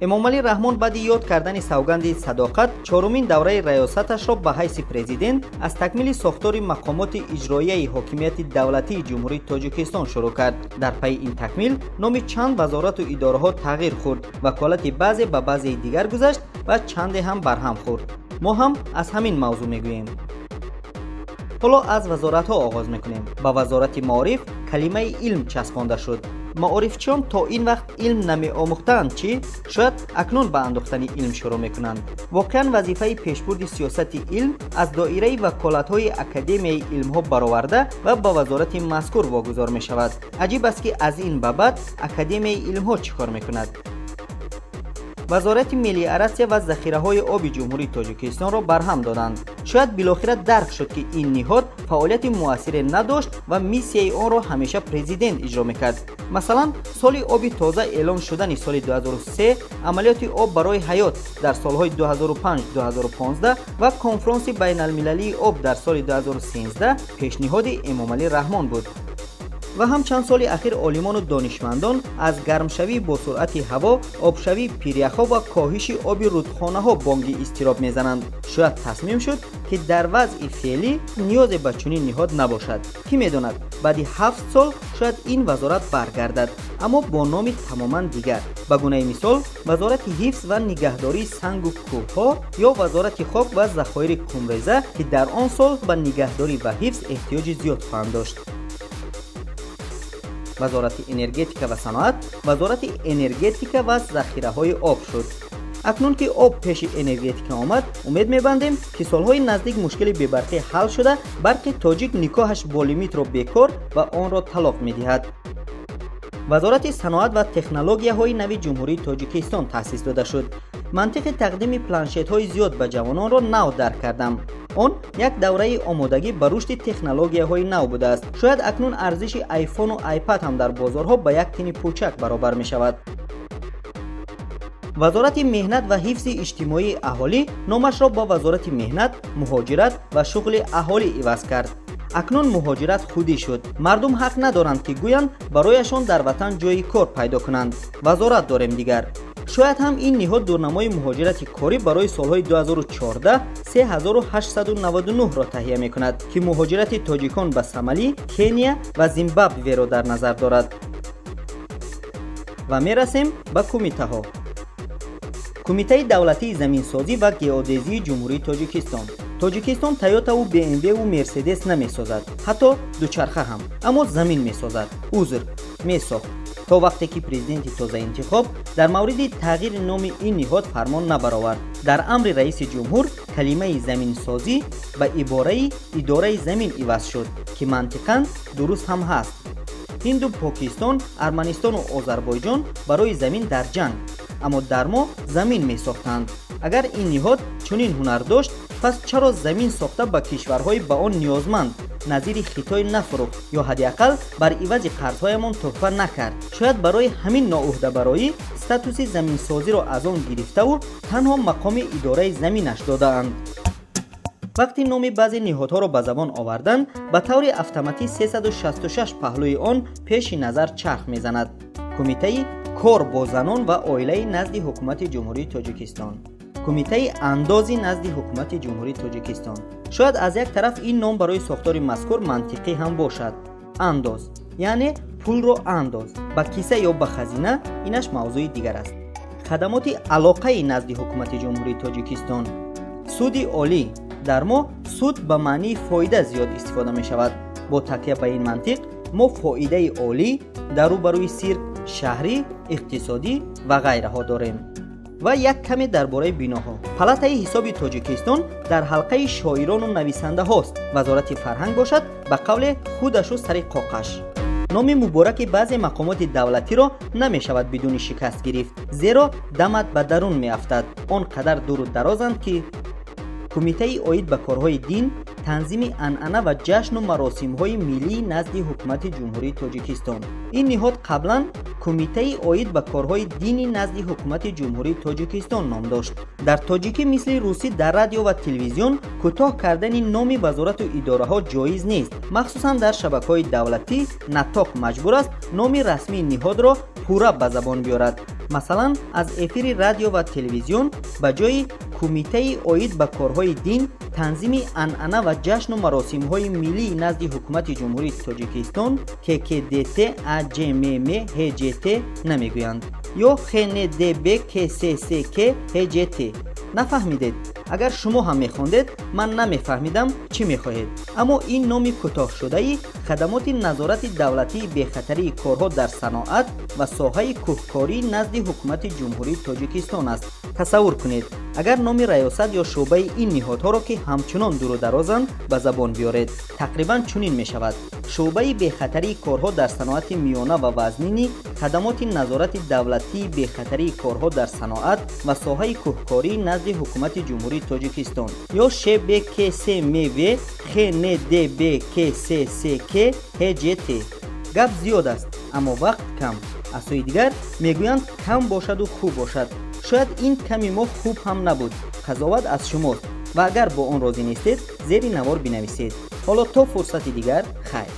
эмомалӣ раҳмон баъди ёд кардани савганди садоқат чорумин давраи раёсаташро ба ҳайси президент аз такмили сохтори мақомоти иҷроияи ҳокимияти давлатии ҷумҳурии Тоҷикистон шурӯъ кард. Дар пайи ин такмил номи чанд вазорату идораҳо тағйир хурд, ваколати баъзе ба баъзеи дигар гузашт ва чанде ҳам барҳам хурд. мо ҳам аз ҳамин мавзӯъ мегӯем. ҳоло аз вазоратҳо оғоз мекунем. ба вазорати маориф калимаи илм часпонда шуд. маорифчиён то ин вақт илм намеомӯхтаанд чи шояд акнун ба андохтани илм шурӯъ мекунанд. воқеан вазифаи пешбурди сиёсати илм аз доираи ваколатҳои академияи илмҳо бароварда ва ба вазорати мазкур вогузор мешавад. аҷиб аст ки аз ин ба баъд академияи илмҳо чӣ кор мекунад? вазорати мелиорасия ва захираҳои оби ҷумҳурии Тоҷикистонро барҳам доданд. шояд билохира дарк шуд ки ин ниҳод фаъолияти муассире надошт ва миссияи онро ҳамеша президент иҷро мекард. масалан, соли оби тоза эълон шудани соли 2003, амалиёти об барои ҳаёт дар солҳои 2005-2015 ва конфронси байналмилалии об дар соли 2013 пешниҳоди Эмомалӣ Раҳмон буд. ва ҳам чанд соли ахир олимону донишмандон аз гармшавии бо суръати ҳаво, обшавии пиряхҳо ва коҳиши оби рудхонаҳо бонги изтироб мезананд. шояд тасмим шуд ки дар вазъи феълӣ ниёзе ба чунин ниҳод набошад. кӣ медонад, баъди 7 сол шояд ин вазорат баргардад, аммо бо номи тамоман дигар. ба гунаи мисол, вазорати ҳифз ва нигаҳдории сангу кӯҳҳо ё вазорати хок ва захоири кумреза, ки дар он сол ба нигаҳдорӣ ва ҳифз эҳтиёҷи зиёд хоҳанд дошт. вазорати энергетика ва саноат вазорати энергетика ва захираҳои об шуд. акнун ки об пеши энергетика омад, умед мебандем ки солҳои наздик мушкили бебарқӣ ҳал шуда, барқи тоҷик никоҳаш бо лимитро бекор ва онро талоқ медиҳад. вазорати саноат ва технологияҳои нави ҷумҳурии Тоҷикистон таъсис дода шуд. мантиқи тақдими планшетҳои зиёд ба ҷавононро нав дарк кардам. он як давраи омодагӣ ба рушди технологияҳои нав будааст. шояд акнун арзиши айфону айпад ҳам дар бозорҳо ба як тини пӯчак баробар мешавад. вазорати меҳнат ва ҳифзи иҷтимоии аҳолӣ номашро ба вазорати меҳнат, муҳоҷират ва шуғли аҳолӣ иваз кард. акнун муҳоҷират худӣ шуд. мардум ҳақ надоранд ки гӯянд барояшон дар ватан ҷойи кор пайдо кунанд. вазорат дорем дигар. шояд ҳам ин ниҳод дурнамои муҳоҷирати корӣ барои солҳои 2014 3899ро таҳия мекунад, ки муҳоҷирати тоҷикон ба Сомалӣ, Кения ва Зимбабверо дар назар дорад. ва мерасем ба кумитаҳо. кумитаи давлатии заминсозӣ ва геодезии ҷумҳурии Тоҷикистон. Тоҷикистон Toyotаву BMW-ву Mercedes намесозад, ҳатто дучарха ҳам, аммо замин месозад. узр месохт то вақте ки президенти тозаинтихоб дар мавриди тағйири номи ин ниҳод фармон набаровард. дар амри раиси ҷумҳур калимаи заминсозӣ ба ибораи идораи замин иваз шуд, ки мантиқан дуруст ҳам ҳаст. ҳинду Покистон, Арманистону Озарбойҷон барои замин дар ҷанг, аммо дар мо замин месохтанд. агар ин ниҳод чунин ҳунар дошт, пас чаро замин сохта ба кишварҳои ба он ниёзманд назири Хитой нафурӯхт ё ҳадиақал бар ивази қарзҳоямон туҳфа накард? шояд барои ҳамин ноуҳдабароӣ статуси заминсозиро аз он гирифтаву танҳо мақоми идораи заминаш додаанд. вақти номи баъзе ниҳодҳоро ба забон овардан, ба таври автоматӣ 366 паҳлӯи он пеши назар чарх мезанад. кумитаи кор бо занон ва оилаи назди ҳукумати ҷумҳурии Тоҷикистон. кумитаи андози назди ҳукумати ҷумҳурии Тоҷикистон. шояд аз як тараф ин ном барои сохтори мазкур мантиқӣ ҳам бошад. андоз яъне пулро андоз, ба киса ё ба хазина, инаш мавзӯи дигар аст. хадамоти алоқаи назди ҳукумати ҷумҳурии Тоҷикистон. суди олӣ. дар мо суд ба маънии фоида зиёд истифода мешавад. бо такя ба ин мантиқ мо фоидаи олӣ дар рӯ ба рӯи сирк, шаҳрӣ, иқтисодӣ ва ғайраҳо дорем. ва як каме дар бораи биноҳо. палатаи ҳисоби Тоҷикистон дар ҳалқаи шоирону нависандаҳост. вазорати фарҳанг бошад, ба қавле худашу сари қоқаш. номи мубораки баъзе мақомоти давлатиро намешавад бидуни шикаст гирифт, зеро дамат ба дарун меафтад. он қадар дуру дарозанд ки кумитаи оид ба корҳои дин, танзими анъана ва ҷашну маросимҳои миллӣ назди ҳукумати ҷумҳурии Тоҷикистон. Ин ниҳод қаблан кумитаи оид ба корҳои динӣ назди ҳукумати ҷумҳурии Тоҷикистон ном дошт. Дар тоҷикӣ мисли русӣ дар радио ва телевизион кӯтоҳ кардани номи вазорату идораҳо ҷоиз нест. махсусан дар шабакаҳои давлатӣ натоқ маҷбур аст номи расмии ниҳодро пурра ба забон биёрад. масалан аз эфири радио ва телевизион ба ҷои кумитаи оид ба корҳои дин, танзими анъана ва ҷашну маросимҳои миллии назди ҳукумати ҷумҳурии Тоҷикистон ККДТ АҷММ ҳЖТ намегӯянд ё ХНДБ КССК ҳЖТ. нафаҳмидед? агар шумо ҳам мехондед, ман намефаҳмидам чӣ мехоҳед. аммо ин номи кӯтоҳшудаи хадамоти назорати давлатии бехатарии корҳо дар саноат ва соҳаи кӯҳкорӣ назди ҳукумати ҷумҳурии Тоҷикистон аст. тасаввур кунед, агар номи раёсат ё шуъбаи ин ниҳодҳоро ки ҳамчунон дуру дарозанд ба забон биёред, тақрибан чунин мешавад: шуъбаи бехатарии корҳо дар саноати миёна ва вазнинӣ, хадамоти назорати давлатии бехатарии корҳо дар саноат ва соҳаи кӯҳкорӣ назди ҳукумати ҷумҳурии Тоҷикистон ё ШБКСМВ ХНДБКССК ҳЖТ. гап зиёд аст, аммо вақт кам. аз сӯи дигар мегӯянд кам бошаду хуб бошад. шояд ин ками мо хуб ҳам набуд. қазоват аз шумост ва агар бо он розӣ нестед, зери навор бинависед. ҳоло то фурсати дигар, хайр.